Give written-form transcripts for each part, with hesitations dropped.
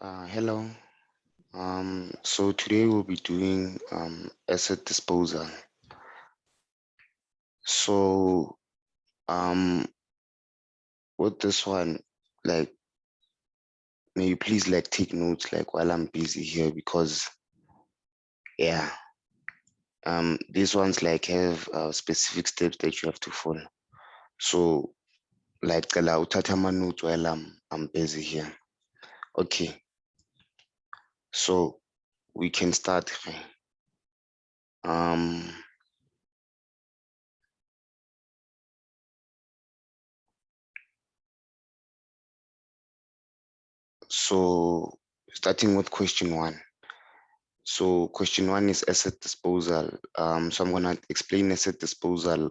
Hello. So today we'll be doing asset disposal. So um, with this one, like, may you please like take notes like while I'm busy here because yeah, these ones like have specific steps that you have to follow. So like cala uthatha ama-notes while I'm busy here. Okay, so we can start. Um, so starting with question one. So question one is asset disposal. So I'm gonna explain asset disposal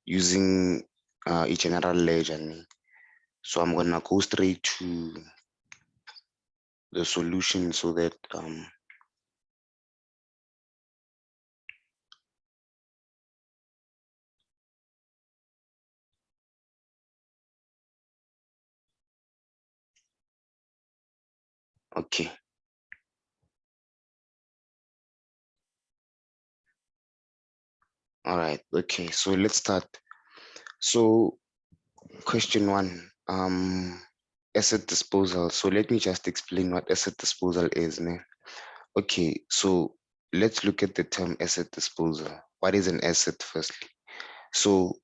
using a general ledger. So I'm gonna go straight to the solution so that okay. All right, okay, so let's start. So question one, asset disposal. So let me just explain what asset disposal is. Okay, so let's look at the term asset disposal. What is an asset firstly? So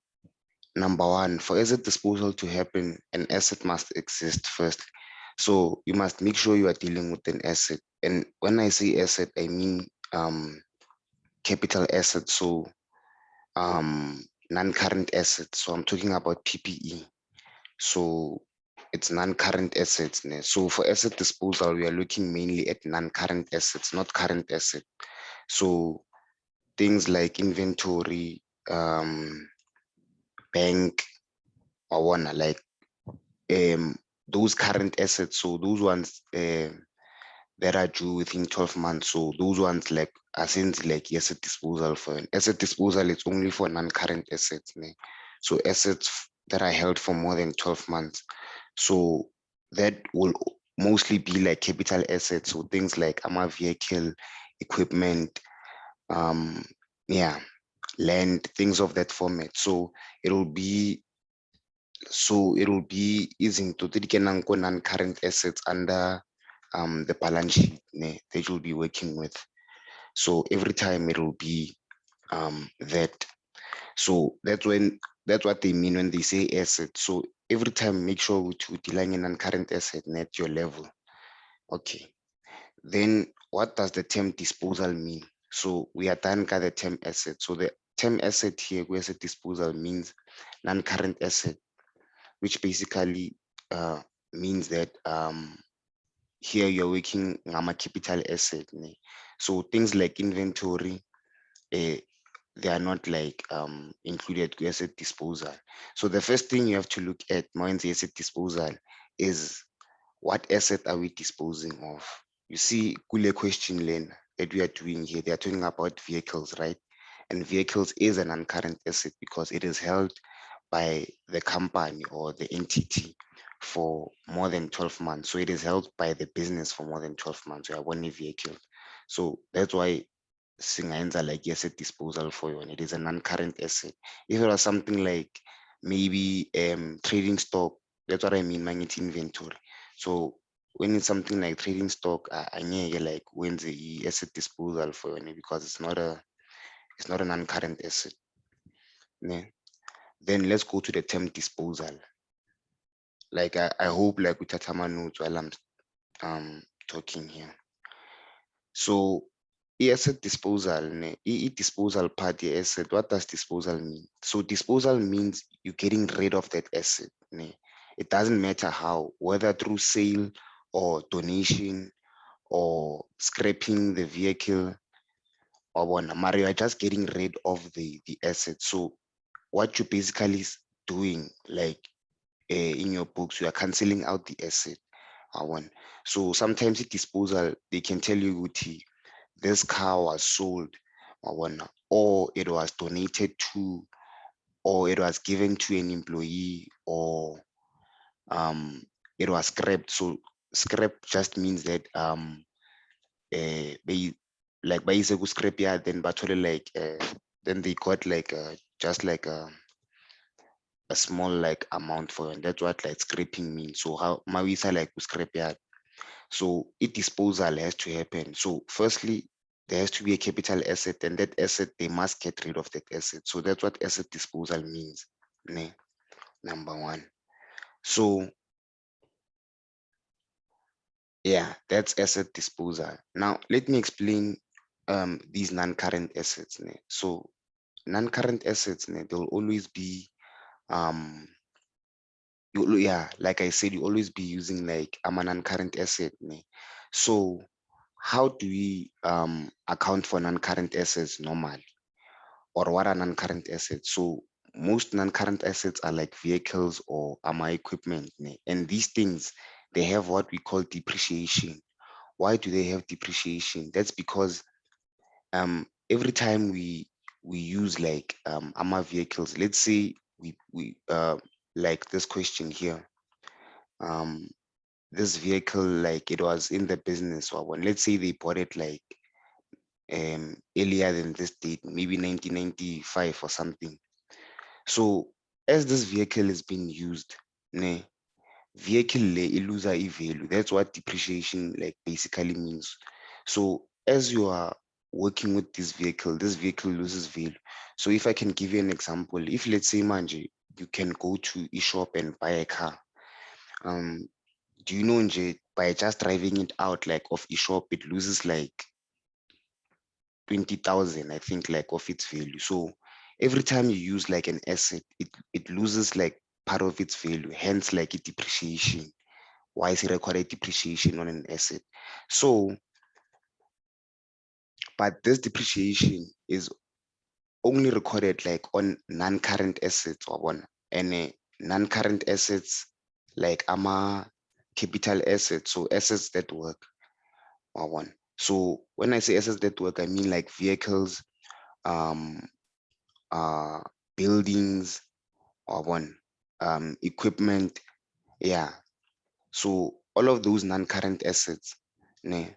number one, for asset disposal to happen, an asset must exist first. So you must make sure you are dealing with an asset. And when I say asset, I mean capital asset. So non-current assets. So I'm talking about PPE. So it's non-current assets. So for asset disposal, we are looking mainly at non-current assets, not current asset. So things like inventory, bank, or one like um, those current assets, so those ones that are due within 12 months, so those ones like are since like asset disposal. For an asset disposal, it's only for non-current assets. So assets that are held for more than 12 months. So that will mostly be like capital assets, so things like vehicle, equipment, um, yeah, land, things of that format. So it'll be it'll be using to non-current assets under the balance sheet that you'll be working with. So every time it'll be that. So that's what they mean when they say asset. So every time make sure to dealing in non-current asset net your level. Okay. Then what does the term disposal mean? So we are done with the term asset. So the term asset here, asset disposal means non-current asset, which basically means that here you're working on a capital asset. So things like inventory, uh, they are not like included in asset disposal. So the first thing you have to look at more in the asset disposal is what asset are we disposing of? You see, kule question lane that we are doing here, they are talking about vehicles, right? And vehicles is an non-current asset because it is held by the company or the entity for more than 12 months. So it is held by the business for more than 12 months. You have one vehicle. So that's why singayenza like asset disposal for you, and it is a non-current asset. If it was something like maybe trading stock, that's what I mean, managed inventory. So when it's something like trading stock, I need like when the asset disposal for you because it's not a non-current asset. Ne? Then let's go to the term disposal. Like I hope like we touch my notes while I'm talking here. So asset disposal, disposal part, the asset, what does disposal mean? So disposal means you're getting rid of that asset. It doesn't matter how, whether through sale or donation or scrapping the vehicle or one. Mario, are just getting rid of the asset. So what you're basically doing, like in your books, you are canceling out the asset. One. So sometimes at disposal, they can tell you, Guti, this car was sold, or it was donated to, or it was given to an employee, or it was scrapped. So scrap just means that like by scrap yard, then but like then they got like just like a small like amount for it. And that's what like scraping means. So how Mawisa like scrap yard. So it disposal has to happen. So firstly, there has to be a capital asset, and that asset they must get rid of that asset. So that's what asset disposal means. Ne? Number one. So yeah, that's asset disposal. Now let me explain these non-current assets. Ne? So non-current assets, ne, they'll always be yeah, like I said, you always be using like a non-current asset. Ne? So how do we account for non-current assets normally? Or what are non-current assets? So most non-current assets are like vehicles or AMA equipment. Ne? And these things, they have what we call depreciation. Why do they have depreciation? That's because every time we use like AMA vehicles, let's say we like this question here, um this vehicle, like it was in the business, or when let's say they bought it like earlier than this date, maybe 1995 or something. So as this vehicle is being used, ne, vehicle le e lose a value. That's what depreciation like basically means. So as you are working with this vehicle loses value. So if I can give you an example, if let's say manje, you can go to a shop and buy a car. Um, do you know nje, by just driving it out like of a shop, it loses like 20,000, I think, like of its value. So every time you use like an asset, it loses like part of its value, hence like a depreciation. Why is it recorded depreciation on an asset? So, but this depreciation is only recorded like on non-current assets or one, and non-current assets like ama capital assets, so assets that work or one. So when I say assets that work, I mean like vehicles, um, uh, buildings, or one, equipment. Yeah. So all of those non-current assets. Ne?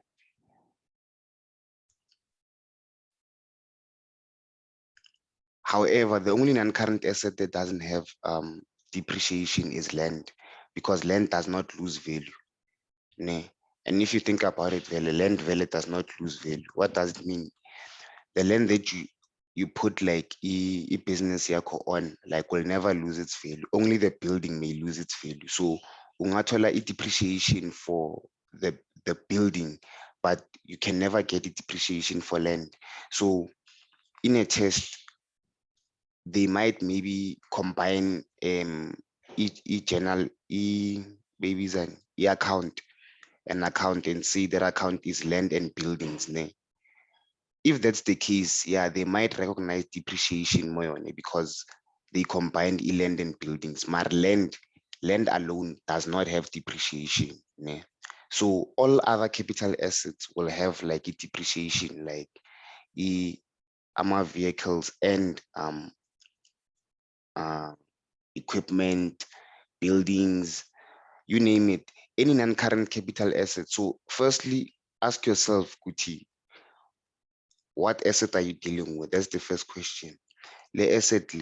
However, the only non-current asset that doesn't have depreciation is land, because land does not lose value. Ne? And if you think about it, the land value does not lose value. What does it mean? The land that you put like a business yako on, like, will never lose its value. Only the building may lose its value. So ungathola a depreciation for the building, but you can never get a depreciation for land. So in a test, they might maybe combine each journal babies and account, an account, and say that account is land and buildings. Ne? If that's the case, yeah, they might recognize depreciation more on it because they combined land and buildings. But land alone does not have depreciation. Ne? So all other capital assets will have like a depreciation, like AMA vehicles and uh, equipment, buildings, you name it, any non-current capital asset. So firstly, ask yourself, Kuti, what asset are you dealing with? That's the first question. The asset,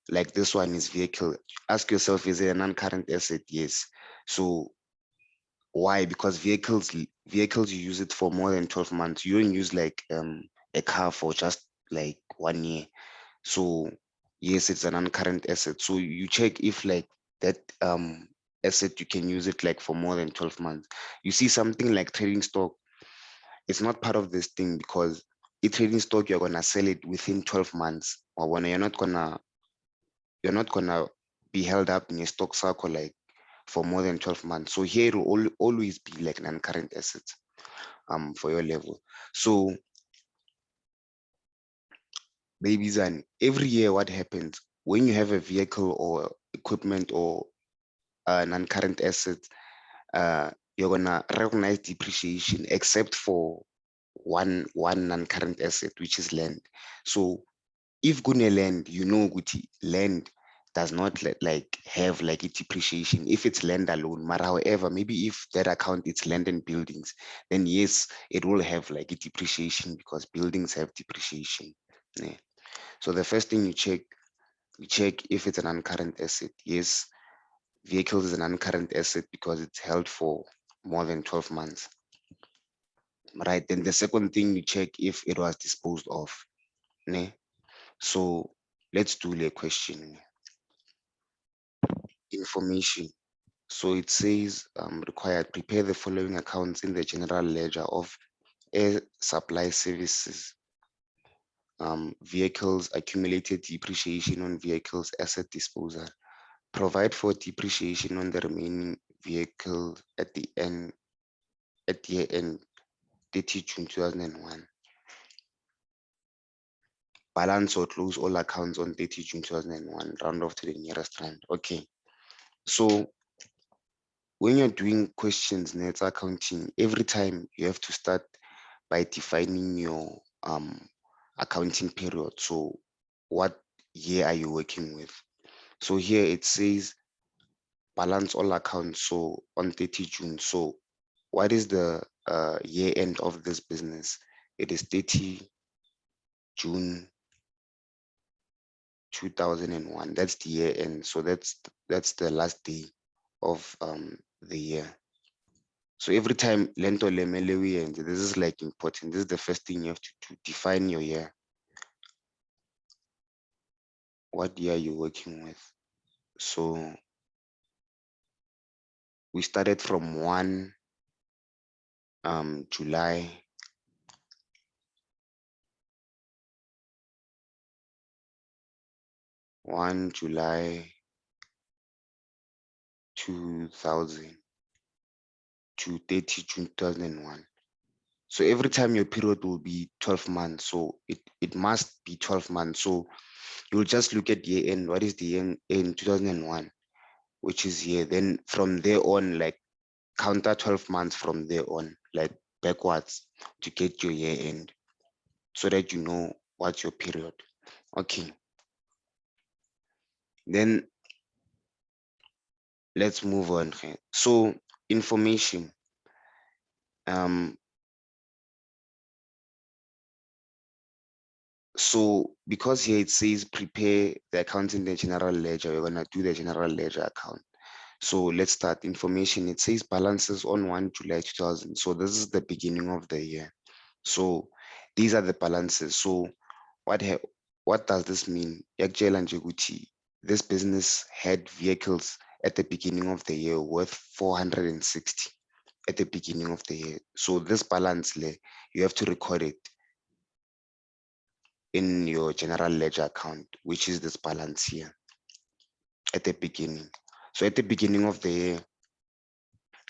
like this one is vehicle. Ask yourself, is it a non-current asset? Yes. So why? Because vehicles you use it for more than 12 months. You don't use like a car for just like 1 year. So yes, it's an non-current asset. So you check if like that asset you can use it like for more than 12 months. You see something like trading stock, it's not part of this thing because a trading stock, you're gonna sell it within 12 months. Or when you're not gonna be held up in your stock cycle like for more than 12 months. So here it will always be like non-current assets for your level. So babies, and every year what happens when you have a vehicle or equipment or non-current assets, you're gonna recognize depreciation except for one non-current asset, which is land. So if gune land, you know Guti, land does not like have like a depreciation if it's land alone. But however, maybe if that account it's land and buildings, then yes, it will have like a depreciation because buildings have depreciation. Yeah. So the first thing you check if it's an uncurrent asset. Yes, vehicles is an uncurrent asset because it's held for more than 12 months. Right. Then the second thing you check if it was disposed of. Ne? So let's do the question. Information. So it says required prepare the following accounts in the general ledger of air supply services. Vehicles, accumulated depreciation on vehicles, asset disposal. Provide for depreciation on the remaining vehicle at the end, at year end, 30 June 2001. Balance or close all accounts on 30 June 2001. Round off to the nearest rand. Okay. So when you're doing questions, net accounting, every time you have to start by defining your accounting period. So what year are you working with? So here it says balance all accounts. So on 30 June. So what is the year end of this business? It is 30 June 2001. That's the year end. So that's the last day of the year. So every time lento lemelewi ends, this is like important. This is the first thing you have to define your year. What year are you working with? So we started from 1 July 1 July 2000 to 30 June 2001. So every time your period will be 12 months. So it must be 12 months. So you'll just look at year end. What is the year in 2001, which is here. Then from there on, like counter 12 months from there on, like backwards to get your year end so that you know what's your period. Okay. Then let's move on here. So information. So because here it says prepare the account in the general ledger, we're gonna do the general ledger account. So let's start information. It says balances on 1 July 2000. So this is the beginning of the year. So these are the balances. So what does this mean? Yakutshela nje ukuthi this business had vehicles at the beginning of the year worth 460 at the beginning of the year. So this balance, you have to record it in your general ledger account, which is this balance here at the beginning. So at the beginning of the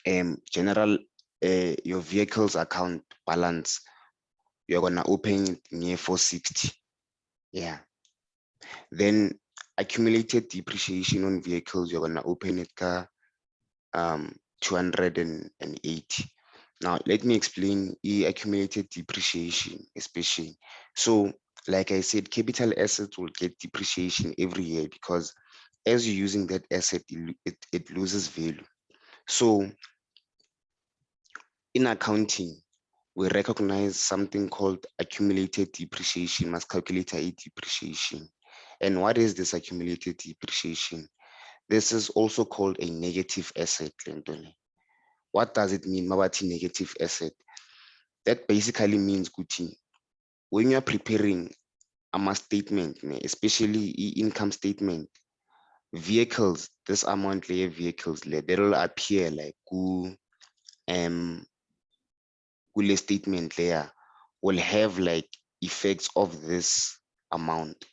year, general your vehicles account balance, you're gonna open it near 460. Yeah. Then accumulated depreciation on vehicles, you're gonna open it 280. Now let me explain the accumulated depreciation, especially. So like I said, capital assets will get depreciation every year because as you're using that asset, it loses value. So in accounting, we recognize something called accumulated depreciation, must calculate a depreciation. And what is this accumulated depreciation? This is also called a negative asset, Lentoni. What does it mean, Mabati negative asset? That basically means, Guti, when you're preparing a statement, especially income statement, vehicles, this amount layer vehicles, they will appear like statement layer will have like effects of this amount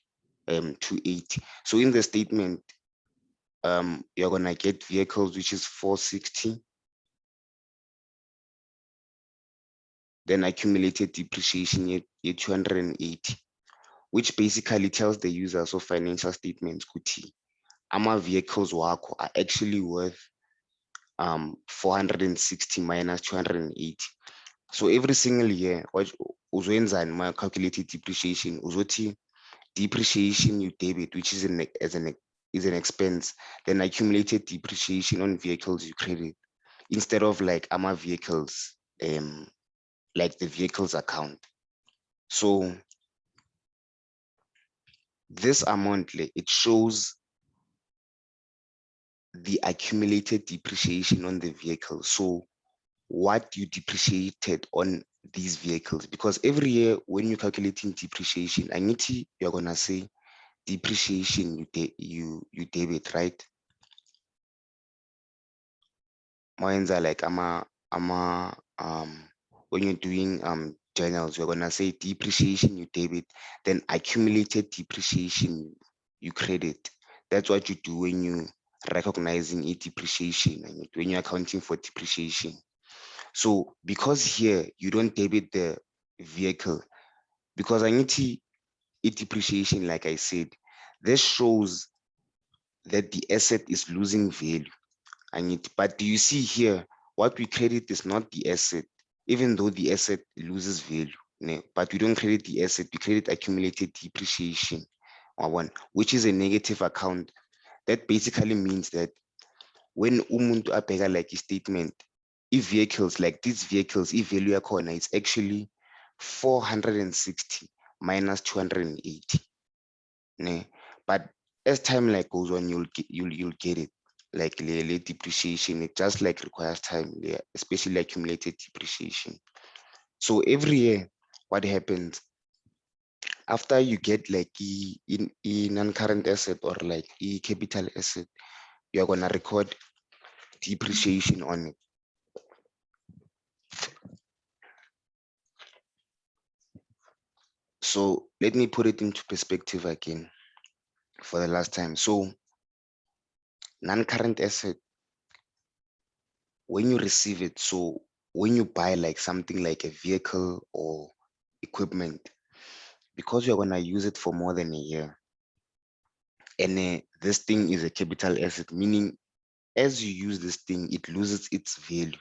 280. So in the statement, you're gonna get vehicles which is 460, then accumulated depreciation at 280, which basically tells the users of financial statements kuti ama vehicles wako are actually worth 460 minus 280. So every single year, uzoenzani my calculated depreciation, uzoti depreciation you debit, which is is an expense, then accumulated depreciation on vehicles you credit instead of like AMA vehicles, like the vehicles account. So this amount, it shows the accumulated depreciation on the vehicle. So what you depreciated on these vehicles, because every year when you're calculating depreciation, you're gonna say depreciation you debit, right? Mines are like when you're doing journals, you're gonna say depreciation you debit, then accumulated depreciation you credit. That's what you do when you recognizing a depreciation and when you're accounting for depreciation. So because here you don't debit the vehicle, because a depreciation, like I said, this shows that the asset is losing value. But do you see here, what we credit is not the asset, even though the asset loses value. But we don't credit the asset, we credit accumulated depreciation, which is a negative account. That basically means that when umuntu abheka like a statement, if vehicles like these vehicles, if value corner is actually 460 minus 280. Ne? But as time like goes on, you'll get it. Like the depreciation, it just like requires time, especially accumulated depreciation. So every year, what happens after you get like a non-current asset or like a capital asset, you're gonna record depreciation on it. So let me put it into perspective again for the last time. So non-current asset, when you receive it, so when you buy like something like a vehicle or equipment, because you're gonna use it for more than a year, and this thing is a capital asset, meaning as you use this thing, it loses its value.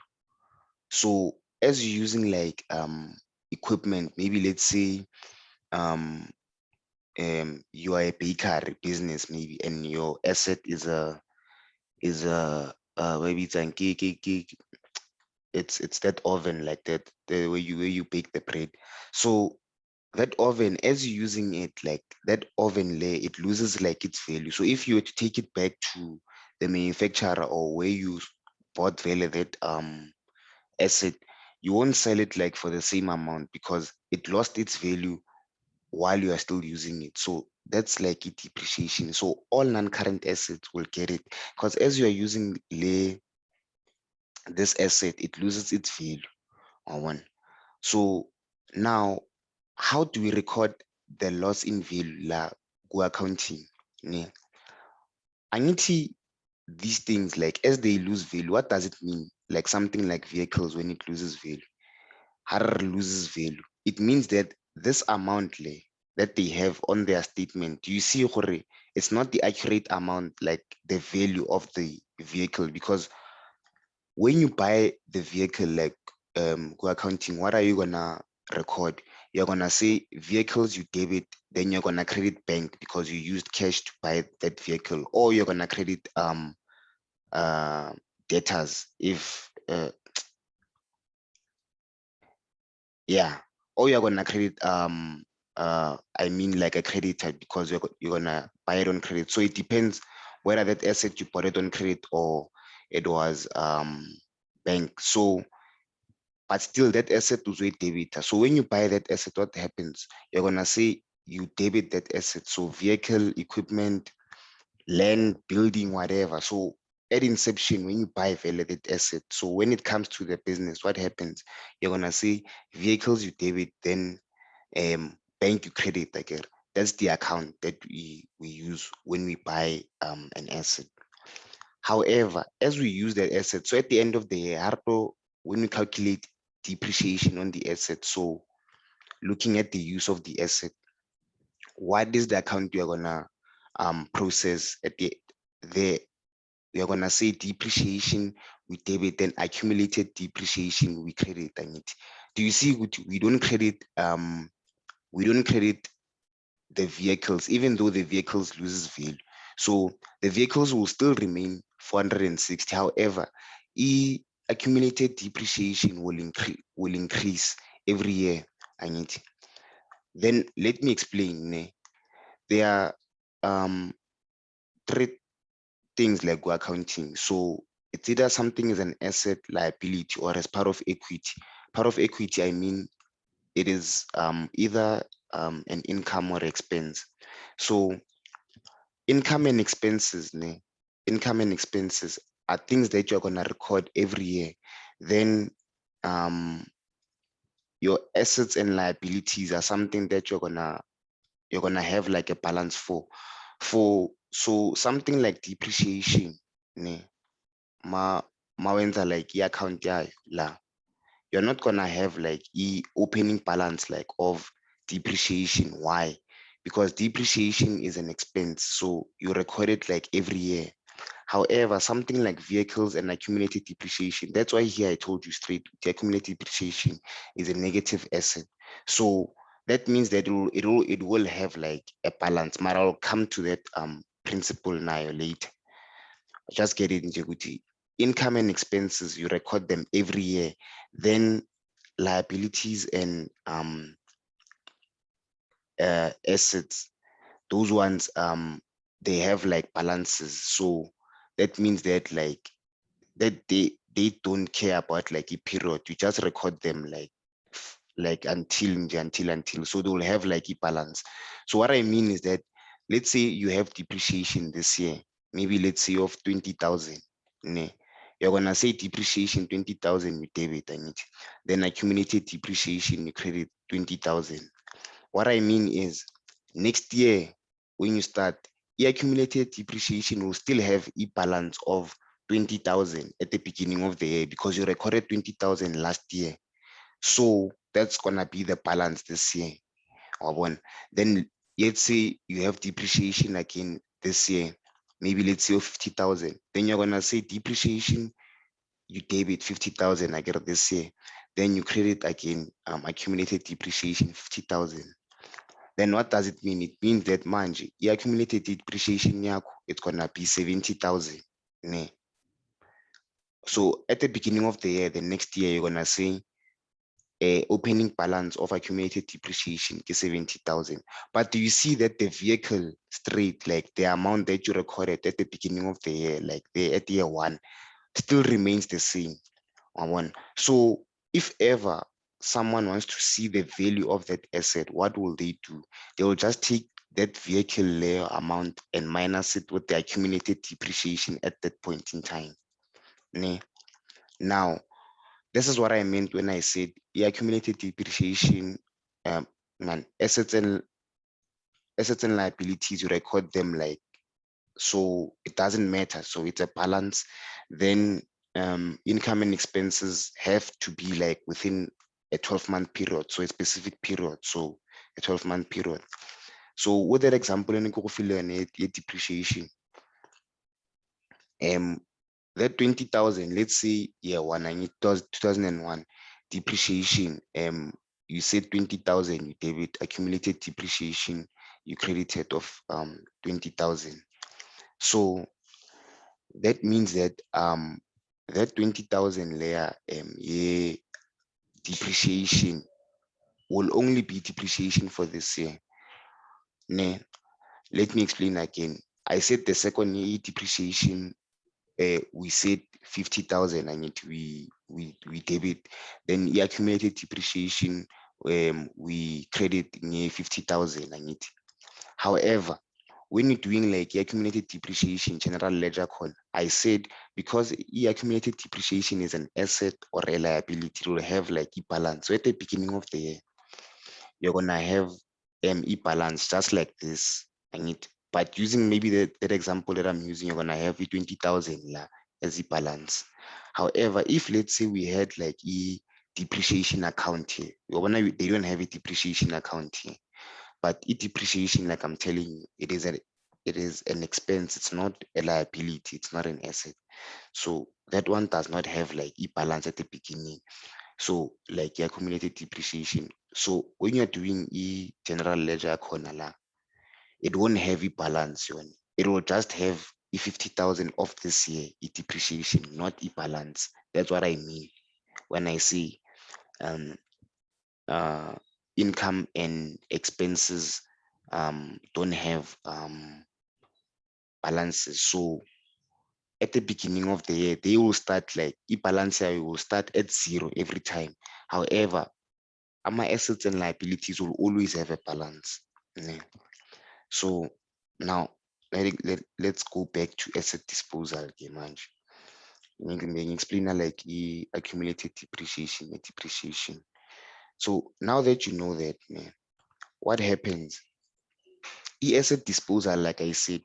So as you're using like equipment, maybe let's say um you are a bakery business maybe, and your asset is a maybe it's that oven like that, the way you bake the bread. So that oven, as you're using it, like that oven layer, it loses like its value. So if you were to take it back to the manufacturer or where you bought value that asset, you won't sell it like for the same amount because it lost its value while you are still using it. So that's like a depreciation. So all non-current assets will get it because as you are using this asset, it loses its value on one. So now, how do we record the loss in value la go accounting? Ne? Angithi, these things like as they lose value, what does it mean? Like something like vehicles when it loses value. Har loses value. It means that this amount that they have on their statement, do you see gore, it's not the accurate amount, like the value of the vehicle, because when you buy the vehicle, like go accounting, what are you gonna record? You're gonna say vehicles you debit, then you're gonna credit bank because you used cash to buy that vehicle, or you're gonna credit uh debtors if yeah, or you're gonna credit I mean like a creditor because you're gonna buy it on credit. So it depends whether that asset you bought it on credit or it was bank. So but still that asset was a debit. So when you buy that asset, what happens? You're gonna say you debit that asset. So vehicle, equipment, land, building, whatever. So at inception, when you buy validated asset, so when it comes to the business, what happens? You're gonna say vehicles you debit, then bank you credit. Like that's the account that we use when we buy an asset. However, as we use that asset, so at the end of the year, Harpo, when we calculate depreciation on the asset, so looking at the use of the asset, what is the account you're gonna process at the we're gonna say depreciation we debit, then accumulated depreciation we credit on it. Do you see we don't credit the vehicles, even though the vehicles loses value. So the vehicles will still remain 460. However, accumulated depreciation will increase every year. I need. Then let me explain. There are three things like we're accounting. So it's either something is an asset, liability, or as part of equity. Part of equity, I mean, it is either an income or expense. So income and expenses, income and expenses are things that you're gonna record every year. Then your assets and liabilities are something that you're gonna have like a balance for. So something like depreciation, mawenza like account yayo la, you're not gonna have like opening balance like of depreciation. Why? Because depreciation is an expense, so you record it like every year. However, something like vehicles and accumulated depreciation, that's why here I told you straight, the accumulated depreciation is a negative asset. So that means that it will have like a balance. But I'll come to that principle now later. Just get it into Guti. Income and expenses, you record them every year. Then liabilities and assets, those ones they have like balances. So that means that like that they don't care about like a period. You just record them like until so they will have like a balance. So what I mean is that let's say you have depreciation this year, maybe let's say of 20,000. You're gonna say depreciation 20,000 you debit and it, then accumulated depreciation you credit 20,000. What I mean is next year when you start, your accumulated depreciation will still have a balance of 20,000 at the beginning of the year because you recorded 20,000 last year. So that's gonna be the balance this year. Then let's say you have depreciation again this year, maybe let's say 50,000. Then you're gonna say depreciation, you debit 50,000 I get this year. Then you credit again accumulated depreciation 50,000. Then what does it mean? It means that manje, accumulated depreciation yakho, it's gonna be 70,000. So at the beginning of the year, the next year, you're gonna say opening balance of accumulated depreciation is 70,000. But do you see that the vehicle straight, like the amount that you recorded at the beginning of the year, like at year one, still remains the same. So if ever someone wants to see the value of that asset, what will they do? They will just take that vehicle layer amount and minus it with the accumulated depreciation at that point in time. Now, this is what I meant when I said the accumulated depreciation, man, assets and liabilities, you record them like, so it doesn't matter. So it's a balance. Then income and expenses have to be like within a 12-month period, so a specific period, so a 12-month period. So with that example, in depreciation, that 20,000, let's say year one, I need 2001 depreciation. You said 20,000, you debit accumulated depreciation, you credited of 20,000. So that means that that 20,000 layer yeah, depreciation will only be depreciation for this year. Let me explain again. I said the second year depreciation, we said 50,000 and it we debit. Then the accumulated depreciation, we credit near 50,000 and it. However, when you're doing like accumulated depreciation, general ledger call, I said because accumulated depreciation is an asset or a liability, it will have like a balance. So at the beginning of the year, you're gonna have e balance just like this. But using maybe that example that I'm using, you're gonna have 20,000 as a balance. However, if let's say we had like a depreciation account here, they don't have a depreciation account here. But depreciation, like I'm telling you, it is an expense. It's not a liability. It's not an asset. So that one does not have like a balance at the beginning. So like your accumulated depreciation. So when you're doing general ledger corner, it won't have a balance. it will just have 50,000 of this year, depreciation, not balance. That's what I mean when I say um, uh, income and expenses don't have balances. So at the beginning of the year, they will start like balance will start at zero every time. However, my assets and liabilities will always have a balance. Yeah. So now let's go back to asset disposal game manje. Explain like accumulated depreciation and depreciation. So now that you know that, man, what happens? Asset disposal, like I said,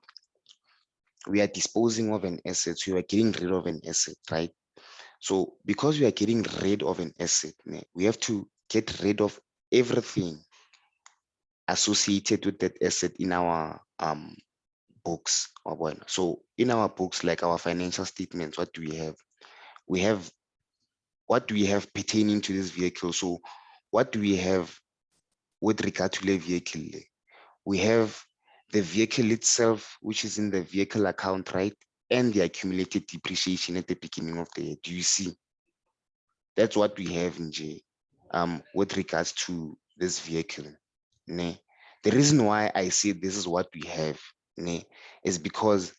we are disposing of an asset, so we are getting rid of an asset, right? So because we are getting rid of an asset, man, we have to get rid of everything associated with that asset in our books. So in our books, like our financial statements, what do we have? We have what do we have pertaining to this vehicle? So what do we have with regard to the vehicle? We have the vehicle itself, which is in the vehicle account, right? And the accumulated depreciation at the beginning of the year. Do you see? That's what we have in J with regards to this vehicle. Ne? The reason why I say this is what we have, ne, is because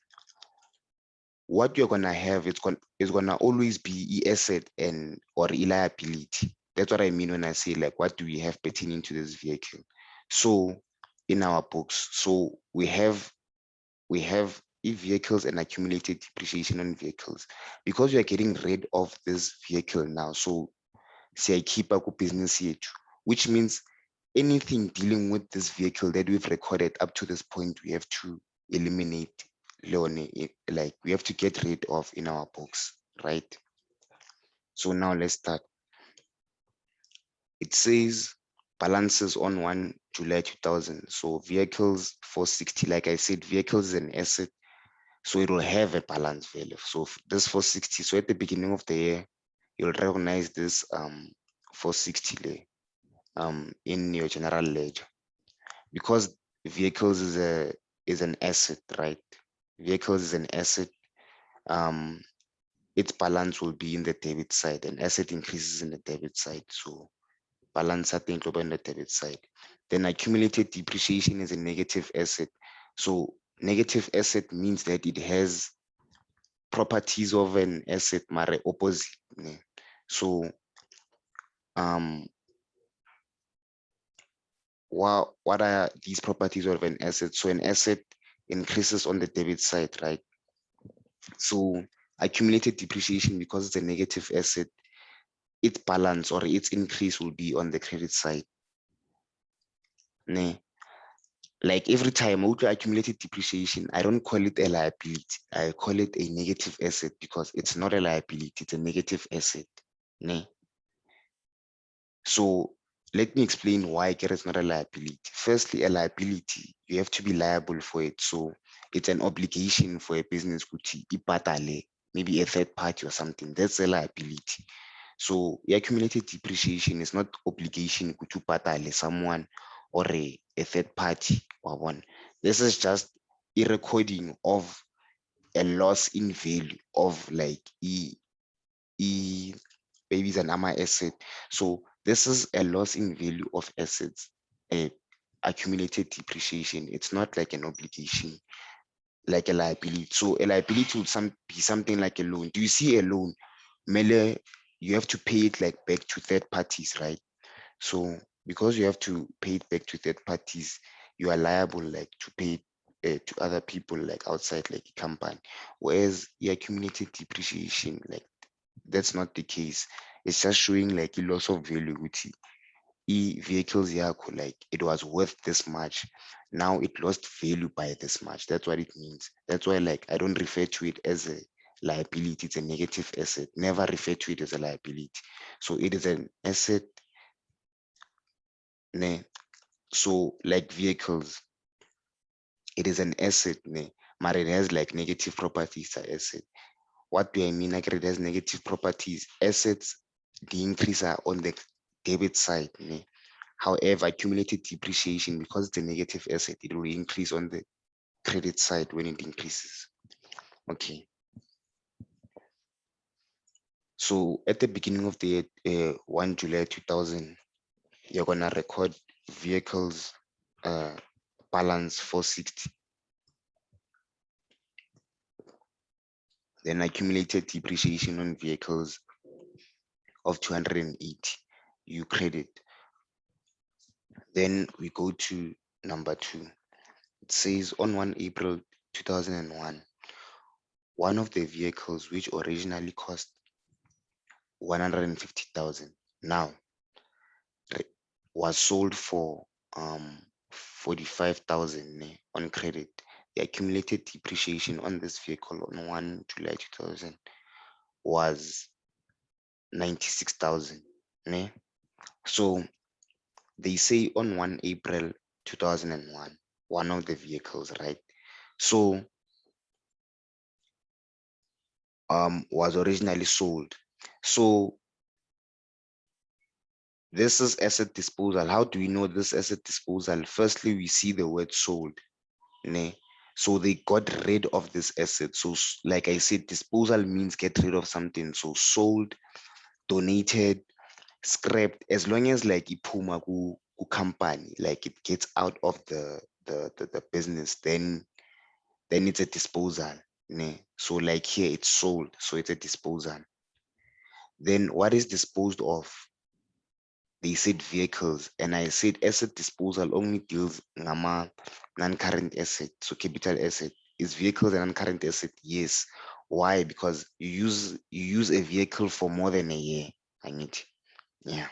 what you're gonna have is gonna always be asset and or liability. That's what I mean when I say like what do we have pertaining to this vehicle. So in our books, so we have vehicles and accumulated depreciation on vehicles because we are getting rid of this vehicle now. So siyayikhipha ku-business yethu, which means anything dealing with this vehicle that we've recorded up to this point, we have to eliminate, Leone, like we have to get rid of in our books, right? So now let's start. It says balances on 1 July 2000. So vehicles 460, like I said, vehicles is an asset. So it will have a balance value. So this 460, so at the beginning of the year, you'll recognize this 460 in your general ledger because vehicles is an asset, right? Vehicles is an asset. Um, its balance will be in the debit side, and asset increases in the debit side. So balance at the in the debit side. Then accumulated depreciation is a negative asset. So negative asset means that it has properties of an asset, mare opposite. So um what are these properties of an asset? So an asset increases on the debit side, right? So accumulated depreciation, because it's a negative asset, its balance or its increase will be on the credit side. Like every time I accumulated depreciation, I don't call it a liability. I call it a negative asset because it's not a liability, it's a negative asset. So let me explain why it's not a liability. Firstly, a liability, you have to be liable for it. So it's an obligation for a business kuti ipatale, maybe a third party or something. That's a liability. So the accumulated depreciation is not obligation to patale someone or a third party or one. This is just a recording of a loss in value of like babies and ama asset. So this is a loss in value of assets, a accumulated depreciation. It's not like an obligation, like a liability. So a liability would be something like a loan. Do you see a loan? Mele, you have to pay it like back to third parties, right? So because you have to pay it back to third parties, you are liable like to pay to other people like outside like a company. Whereas the accumulated depreciation, like that's not the case. It's just showing like a loss of value with vehicles yakho, like it was worth this much. Now it lost value by this much. That's what it means. That's why like I don't refer to it as a liability, it's a negative asset. Never refer to it as a liability. So it is an asset. Ne? So like vehicles, it is an asset, ne? But it has like negative properties to asset. What do I mean? Like it has negative properties. Assets, the increase are on the debit side. However, accumulated depreciation, because it's a negative asset, it will increase on the credit side when it increases. Okay. So at the beginning of the year, 1 July 2000, you're gonna record vehicles balance 460. Then accumulated depreciation on vehicles of 280, you credit. Then we go to number 2. It says on 1 April 2001, one of the vehicles which originally cost 150,000 now was sold for 45,000 on credit. The accumulated depreciation on this vehicle on 1 July 2000 was 96,000. So they say on 1 April 2001, one of the vehicles, right? So was originally sold. So this is asset disposal. How do we know this asset disposal? Firstly, we see the word sold. So they got rid of this asset. So like I said, disposal means get rid of something. So sold, donated, scrapped, as long as like iphuma ku company, like it gets out of the business, then it's a disposal. So like here it's sold, so it's a disposal. Then what is disposed of? They said vehicles, and I said asset disposal only deals ngama non-current asset. So capital asset is vehicles and non-current asset. Yes. Why? Because you use a vehicle for more than a year. I need, yeah.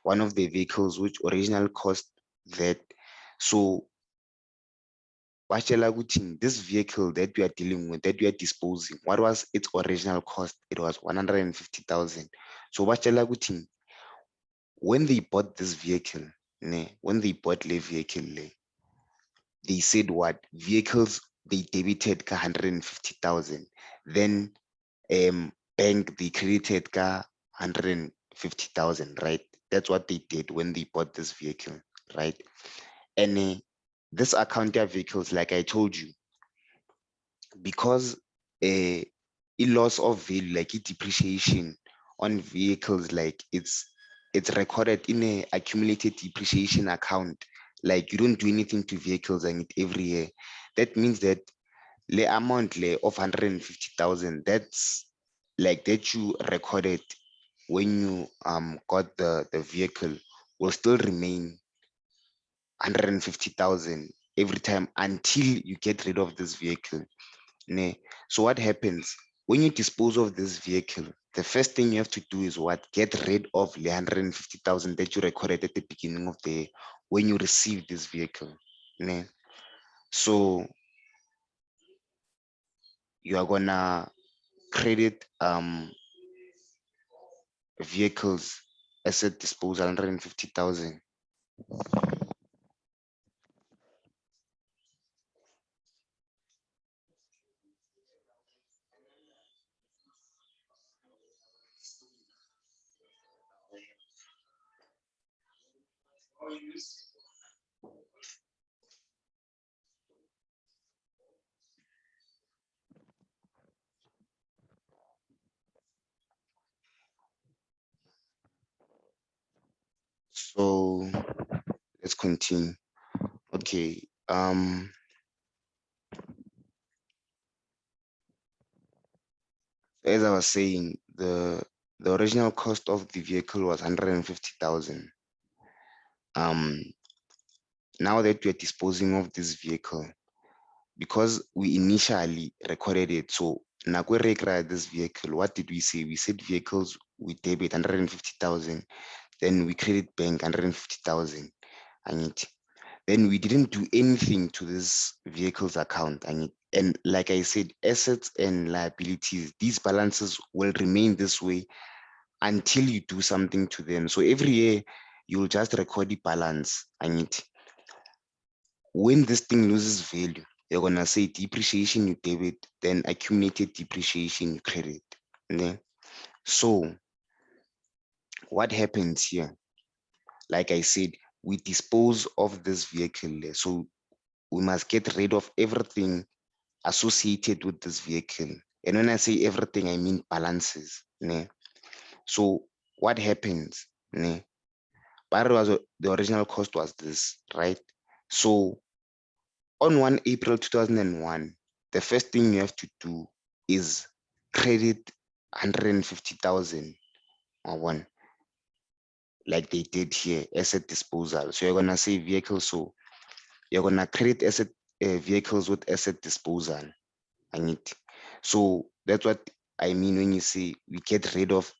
One of the vehicles which original cost that. So Bachelor Gutin, this vehicle that we are dealing with, that we are disposing, what was its original cost? It was 150,000. So Bachelor Gutin, when they bought this vehicle, when they bought the vehicle, they said what vehicles they debited 150,000. Then bank they credited 150,000, right? That's what they did when they bought this vehicle, right? And this account vehicles, like I told you, because a loss of value, like a depreciation on vehicles, like it's recorded in a accumulated depreciation account. Like you don't do anything to vehicles and it every year. That means that the amount of 150,000, that's like that you recorded when you got the vehicle, will still remain 150,000 every time until you get rid of this vehicle. So what happens when you dispose of this vehicle? The first thing you have to do is what? Get rid of the 150,000 that you recorded at the beginning of the when you received this vehicle. So you are gonna credit vehicles asset disposal 150,000. So let's continue. Okay. As I was saying, the original cost of the vehicle was 150,000. Now that we're disposing of this vehicle, because we initially recorded it, so Nakwe this vehicle, what did we say? We said vehicles we debit 150,000, then we credit bank 150,000. And then we didn't do anything to this vehicle's account. And like I said, assets and liabilities, these balances will remain this way until you do something to them. So every year you'll just record the balance. When this thing loses value, you're gonna say depreciation you debit, then accumulated depreciation you credit. So what happens here? Like I said, we dispose of this vehicle. So we must get rid of everything associated with this vehicle. And when I say everything, I mean balances. Ne? So what happens? Ne? The original cost was this, right? So on 1 April 2001, the first thing you have to do is credit 150,000 or one, like they did here, asset disposal. So you're gonna say vehicles, so you're gonna credit asset vehicles with asset disposal. So that's what I mean when you say we get rid of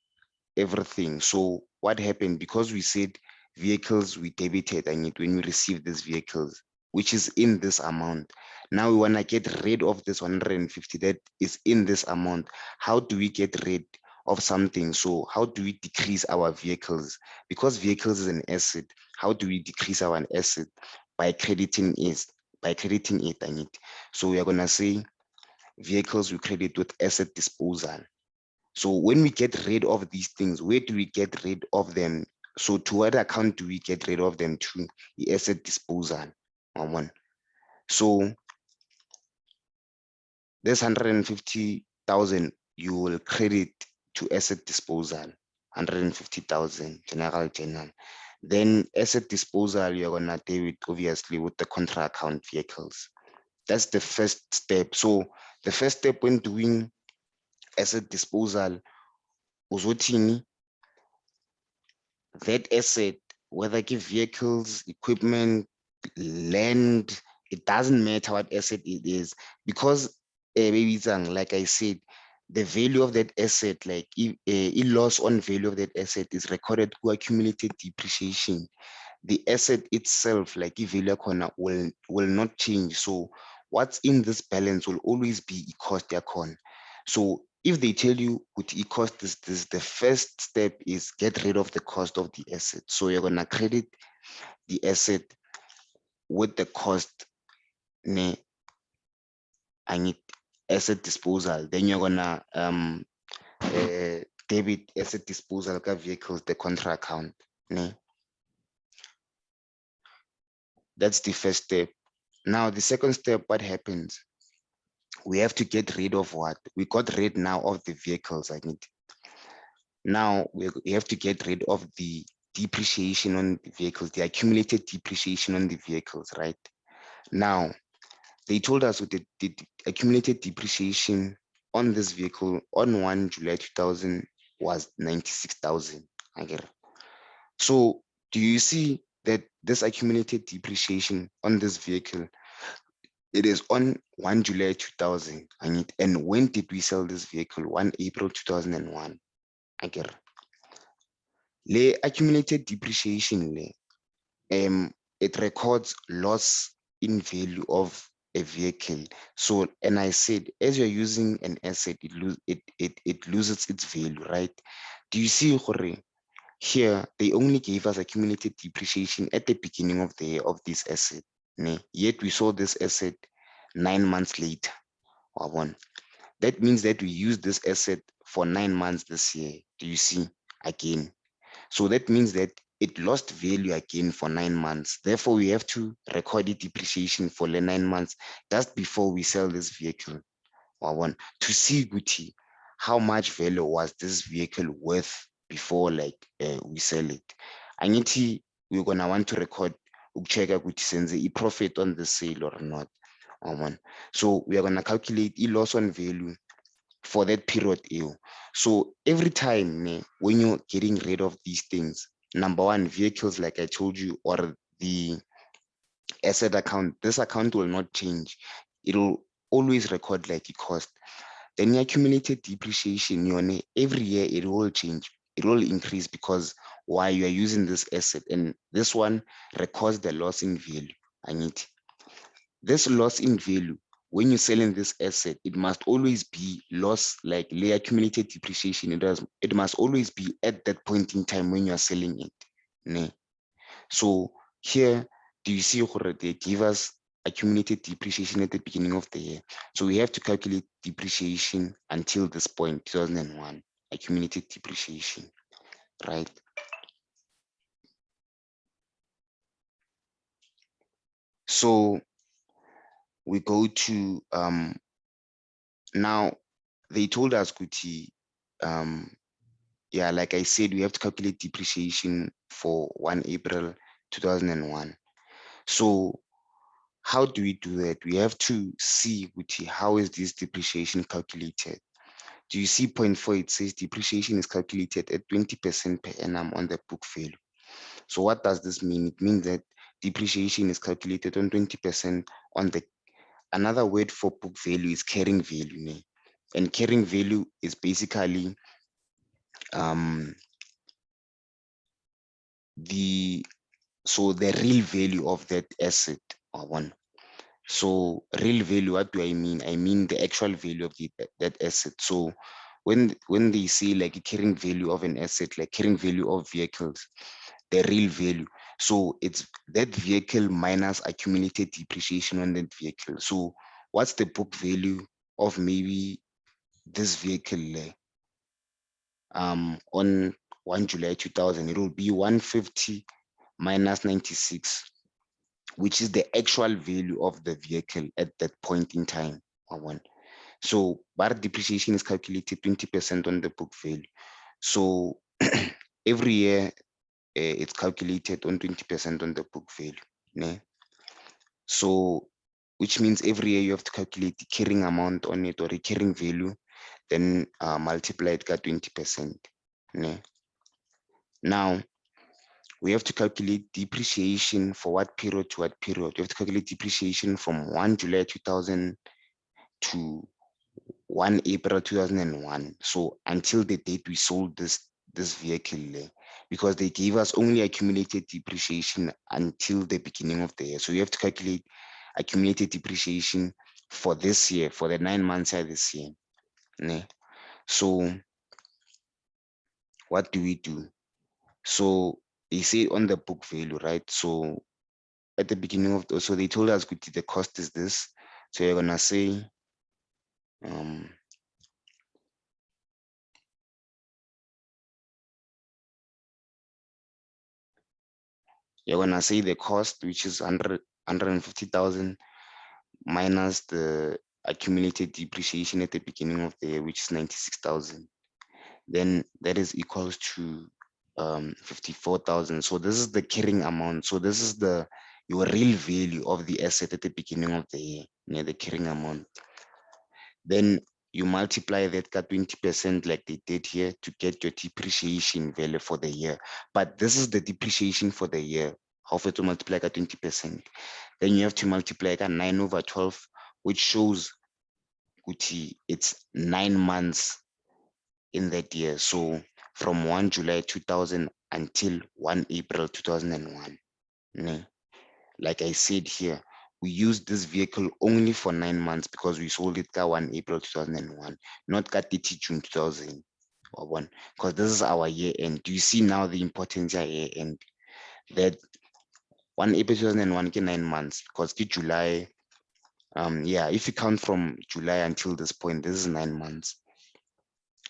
everything. So what happened, because we said vehicles we debited when we received these vehicles, which is in this amount. Now we want to get rid of this 150 that is in this amount. How do we get rid of something? So how do we decrease our vehicles? Because vehicles is an asset, how do we decrease our asset? By crediting it. So we are gonna say vehicles we credit with asset disposal. So when we get rid of these things, where do we get rid of them? So to what account do we get rid of them to? The asset disposal. One. So this 150,000 you will credit to asset disposal. 150,000 general. Then asset disposal, you're gonna do it obviously with the contra account vehicles. That's the first step. So the first step when doing asset disposal, uzothini, that asset, whether give vehicles, equipment, land, it doesn't matter what asset it is, because like I said, the value of that asset, like if a loss on value of that asset is recorded to accumulated depreciation, the asset itself, like if value corner will not change. So what's in this balance will always be a cost account. So if they tell you with e cost this, the first step is get rid of the cost of the asset. So you're gonna credit the asset with the cost, ne, I need asset disposal. Then you're gonna debit asset disposal ka vehicles, the contra account. Ne? That's the first step. Now the second step, what happens? We have to get rid of what? We got rid now of the vehicles. Now we have to get rid of the depreciation on the vehicles, the accumulated depreciation on the vehicles, right? Now, they told us with the accumulated depreciation on this vehicle on 1 July 2000 was 96,000. I get it. So do you see that this accumulated depreciation on this vehicle, it is on 1 July 2000. And when did we sell this vehicle? 1 April 2001. I get it. Le accumulated depreciation, it records loss in value of a vehicle. So, and I said, as you're using an asset, it loses its value, right? Do you see, Jorge? Here, they only gave us accumulated depreciation at the beginning of this asset. Yet we saw this asset 9 months later. That means that we used this asset for 9 months this year. Do you see? Again. So that means that it lost value again for 9 months. Therefore, we have to record the depreciation for the 9 months just before we sell this vehicle. To see Gucci, how much value was this vehicle worth before we sell it. We're gonna want to record check sense a profit on the sale or not. So we are gonna calculate a loss on value for that period. So every time when you're getting rid of these things, number one, vehicles, like I told you, or the asset account, this account will not change. It'll always record like a cost. Then the accumulated depreciation, every year it will change. It will increase because why you are using this asset, and this one records the loss in value. This loss in value, when you're selling this asset, it must always be loss, like the accumulated depreciation. It must always be at that point in time when you are selling it. So here, do you see they give us accumulated depreciation at the beginning of the year? So we have to calculate depreciation until this point, 2001, accumulated depreciation, right? So we go to now they told us Guti, yeah, like I said, we have to calculate depreciation for 1 April 2001. So how do we do that? We have to see Guti, how is this depreciation calculated? Do you see point 4? It says depreciation is calculated at 20% per annum on the book value. So what does this mean? It means that depreciation is calculated on 20% on the, another word for book value is carrying value. Ne? And carrying value is basically the real value of that asset or one. So real value, what do I mean? I mean the actual value of that asset. So when they say like a carrying value of an asset, like carrying value of vehicles, the real value. So it's that vehicle minus accumulated depreciation on that vehicle. So what's the book value of maybe this vehicle on 1 July 2000? It will be 150 minus 96, which is the actual value of the vehicle at that point in time. So bar depreciation is calculated 20% on the book value. So every year it's calculated on 20% on the book value. Ne? So which means every year you have to calculate the carrying amount on it or the carrying value, then multiply it by 20%. Ne? Now we have to calculate depreciation for what period to what period. You have to calculate depreciation from 1 July 2000 to 1 April 2001. So until the date we sold this vehicle, because they gave us only accumulated depreciation until the beginning of the year. So you have to calculate accumulated depreciation for this year, for the 9 months of this year. Ne? So what do we do? So they say on the book value, right? So at the beginning of so they told us the cost is this. So you're gonna say you're gonna say the cost, which is 150,000 minus the accumulated depreciation at the beginning of the year, which is 96,000. Then that is equals to 54,000. So this is the carrying amount. So this is the your real value of the asset at the beginning of the year, near the carrying amount. Then you multiply that 20% like they did here to get your depreciation value for the year. But this is the depreciation for the year. How to multiply 20%? Then you have to multiply 9/12, which shows it's 9 months in that year. So from 1 July 2000 until 1 April 2001. Like I said here, we used this vehicle only for 9 months because we sold it 1 April 2001, not 30 June 2000. Because this is our year end. Do you see now the importance of year end? That 1 April 2001 get 9 months because July. Yeah, if you count from July until this point, this is 9 months.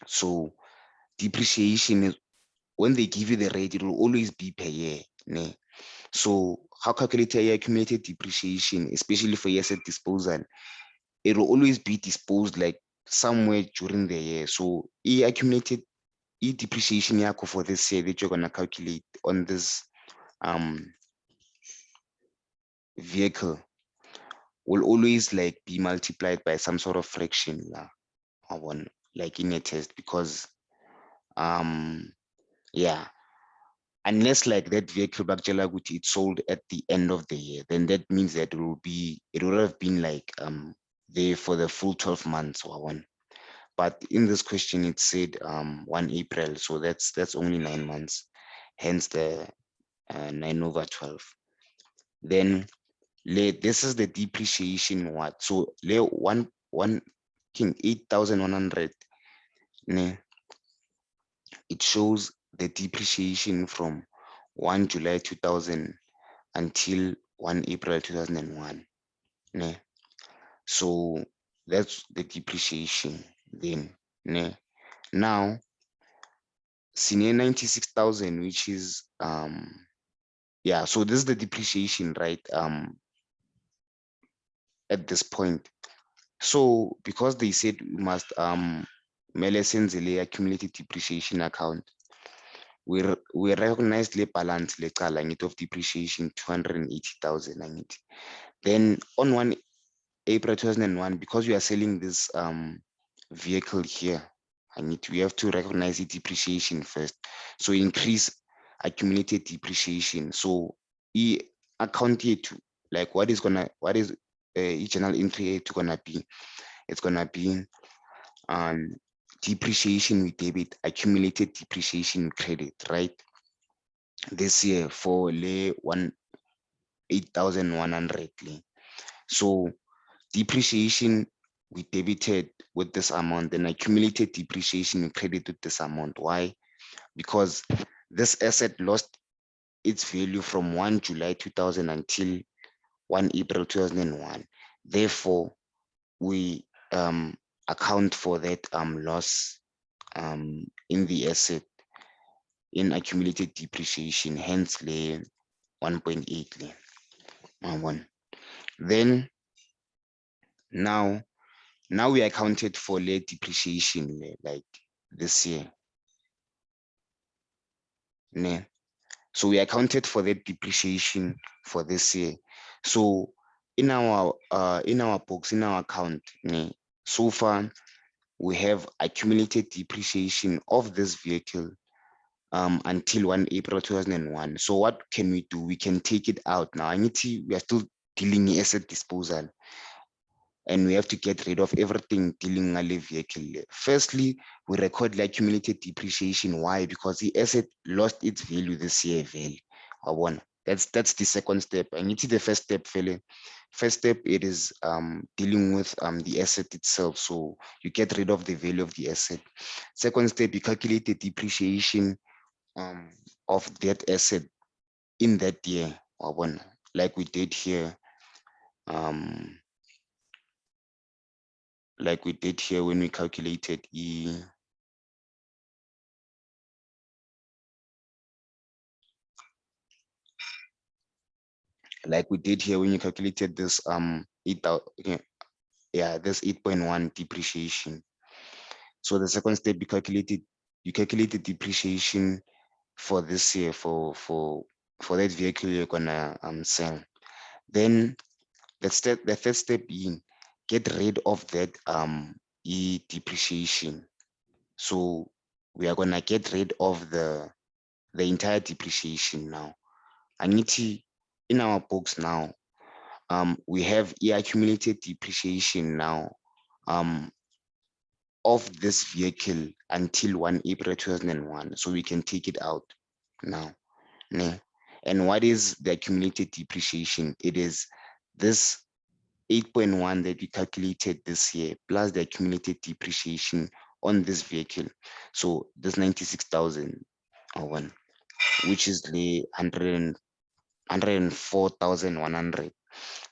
So depreciation is when they give you the rate, it will always be per year. So how calculate your accumulated depreciation, especially for asset disposal? It will always be disposed like somewhere during the year. So accumulated depreciation for this year that you're gonna calculate on this vehicle will always like be multiplied by some sort of fraction like in a test, because yeah, unless like that vehicle it's sold at the end of the year, then that means that it will have been like there for the full 12 months or one. But in this question it said 1 April, so that's only 9 months, hence the 9/12. Then this is the depreciation what, so one king 8,100. It shows the depreciation from 1 July 2000 until 1 April 2001. So that's the depreciation then. Now, senior 96,000, which is yeah, so this is the depreciation, right? at this point. So because they said we must mele senze le accumulated depreciation account, we recognize the balance lecala ngithi of depreciation 280,000 angithi. Then on 1 April 2001, because we are selling this vehicle here, we have to recognize the depreciation first. So increase accumulated depreciation. So e account to like what is each journal entry to gonna be? It's gonna be depreciation with debit, accumulated depreciation credit, right? This year for le 8,100. So depreciation we debited with this amount, then accumulated depreciation we credited with this amount. Why? Because this asset lost its value from 1 July 2000 until 1 April 2001. Therefore, we account for that loss in the asset in accumulated depreciation, hence le 1.8 one. Then now we accounted for late depreciation like this year. So we accounted for that depreciation for this year. So in our books, in our account, so far we have accumulated depreciation of this vehicle until 1 April 2001. So what can we do? We can take it out now. We are still dealing asset disposal, and we have to get rid of everything dealing with the vehicle. Firstly, we record the accumulated depreciation. Why? Because the asset lost its value this year. That's the second step. And it's the first step, Philly. First step, it is dealing with the asset itself. So you get rid of the value of the asset. Second step, you calculate the depreciation of that asset in that year. Like we did here. Like we did here when we calculated like we did here when you calculated this 8,000, this 8.1 depreciation. So the second step, you calculated depreciation for this year for that vehicle you're gonna sell. Then the third step being get rid of that depreciation. So we are gonna get rid of the entire depreciation now. In our books now, we have accumulated depreciation now of this vehicle until 1 April 2001. So we can take it out now. And what is the accumulated depreciation? It is this 8.1 that we calculated this year plus the accumulated depreciation on this vehicle. So this 96,000 which is the 104,100.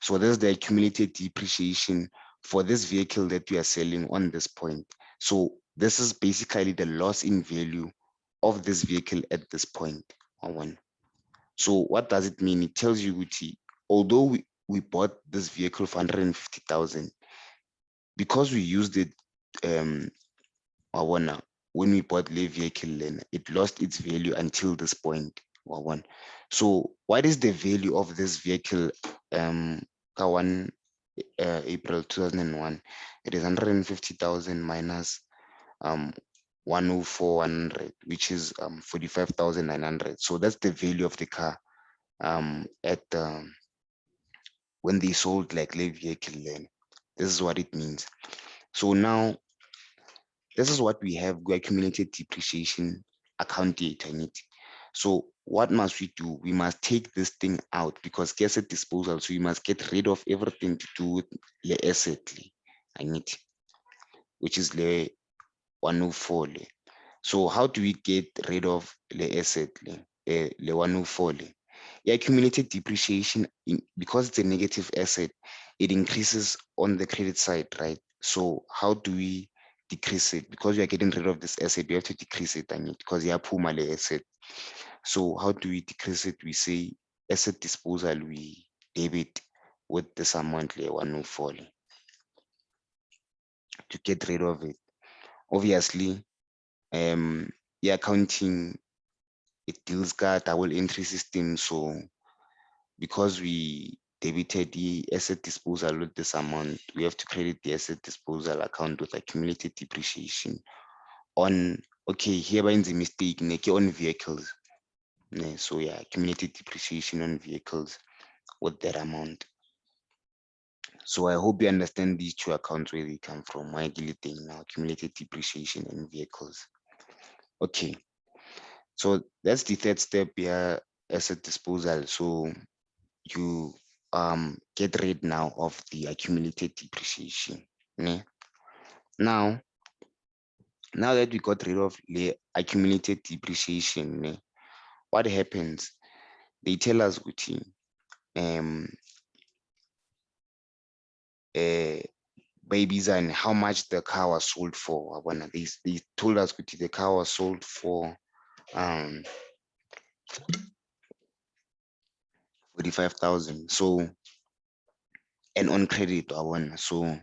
So this is the accumulated depreciation for this vehicle that we are selling on this point. So this is basically the loss in value of this vehicle at this point. So what does it mean? It tells you, although we bought this vehicle for 150,000, because we used it when we bought the vehicle, it lost its value until this point. So what is the value of this vehicle 1 April 2001? It is 150,000 minus 104,100, which is 45,900. So that's the value of the car at when they sold like the vehicle. This is what it means. So now this is what we have accumulated depreciation account data. So what must we do? We must take this thing out because asset disposal. So we must get rid of everything to do with the asset, which is the 104. So how do we get rid of the asset, the 104? The accumulated depreciation, because it's a negative asset, it increases on the credit side, right? So how do we decrease it? Because we are getting rid of this asset, we have to decrease it, because you have puma le asset. So how do we decrease it? We say asset disposal, we debit with this amount le 104 le, to get rid of it. Obviously, the accounting, it deals with double entry system. So because we debited the asset disposal with this amount, we have to credit the asset disposal account with accumulated depreciation on, okay, here is a mistake, on vehicles. So yeah, accumulated depreciation on vehicles with that amount. So I hope you understand these two accounts where they come from. Why deleting now accumulated depreciation in vehicles. Okay, so that's the third step here, asset disposal. So you get rid now of the accumulated depreciation. Now that we got rid of the accumulated depreciation, what happens? They tell us babies and how much the car was sold for. They told us the car was sold for 45,000. So, and on credit, so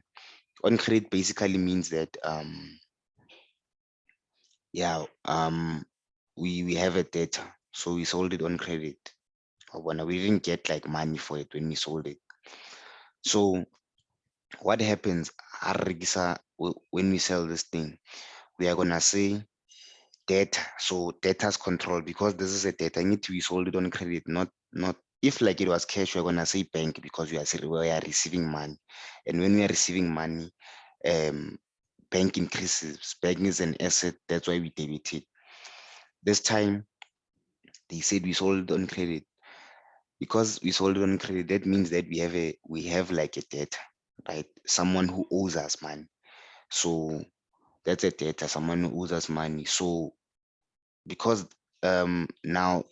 on credit basically means that yeah, we have a data, so we sold it on credit. We didn't get like money for it when we sold it. So what happens when we sell this thing? We are gonna say data. So data's control, because this is a data. I need to be sold it on credit, not if like it was cash, we're gonna say bank, because we are receiving money. And when we are receiving money, bank increases. Bank is an asset, that's why we debit it. This time they said we sold it on credit. Because we sold it on credit, that means that we have like a debtor, right? Someone who owes us money. So that's a debtor, someone who owes us money. So because now